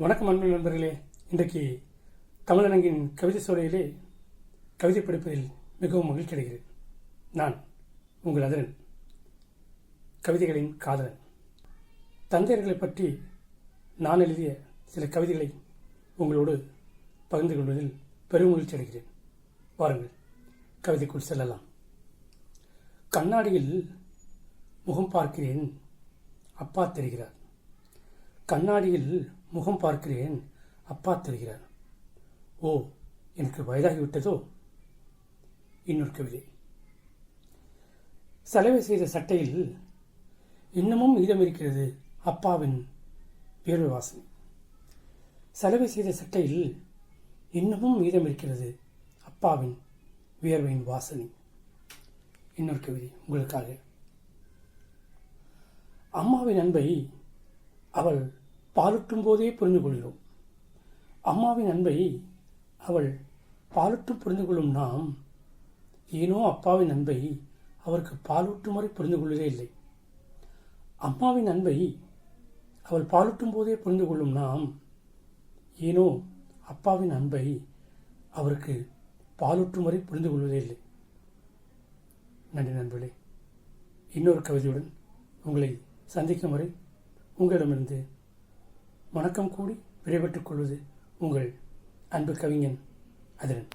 வணக்கம் அன்பு நண்பர்களே. இன்றைக்கு தமிழரங்கின் கவிதை சோலையிலே கவிதை படிப்பதில் மிகவும் மகிழ்ச்சி அடைகிறேன். நான் உங்கள் அதிரன், கவிதைகளின் காதலன். தந்தையர்களை பற்றி நான் எழுதிய சில கவிதைகளை உங்களோடு பகிர்ந்து கொள்வதில் பெரும் மகிழ்ச்சி அடைகிறேன். வாருங்கள், கவிதைக்குள் செல்லலாம். கண்ணாடியில் முகம் பார்க்கிறேன், அப்பா தெரிகிறார். கண்ணாடியில் முகம் பார்க்கிறேன், அப்பா தெரிகிறார். ஓ, எனக்கு வயதாகிவிட்டதோ? இன்னொரு கவிதை. சலவை செய்த சட்டையில் இன்னமும் மீதம் இருக்கிறது அப்பாவின் வியர்வை வாசனை. சலவை செய்த சட்டையில் இன்னமும் மீதம் இருக்கிறது அப்பாவின் வியர்வையின் வாசனை. இன்னொரு கவிதை உங்களுக்காக. அம்மாவின் அன்பை அவள் பாலூட்டும் போதே புரிந்து கொள்கிறோம். அம்மாவின் அன்பை அவள் பாலூட்டும் புரிந்து கொள்ளும் நாம் ஏனோ அப்பாவின் அன்பை அவருக்கு பாலூட்டும் வரை புரிந்து கொள்வதே இல்லை. அம்மாவின் அன்பை அவள் பாலூட்டும் போதே புரிந்து கொள்ளும் நாம் ஏனோ அப்பாவின் அன்பை அவருக்கு பாலூட்டும் வரை புரிந்து கொள்வதே இல்லை. நன்றி நண்பர்களே. இன்னொரு கவிதையுடன் உங்களை சந்திக்கும் வரை உங்களிடமிருந்து வணக்கம் கூடி விடைபெற்றுக் கொள்வது உங்கள் அன்பு கவிஞன் அதிரன்.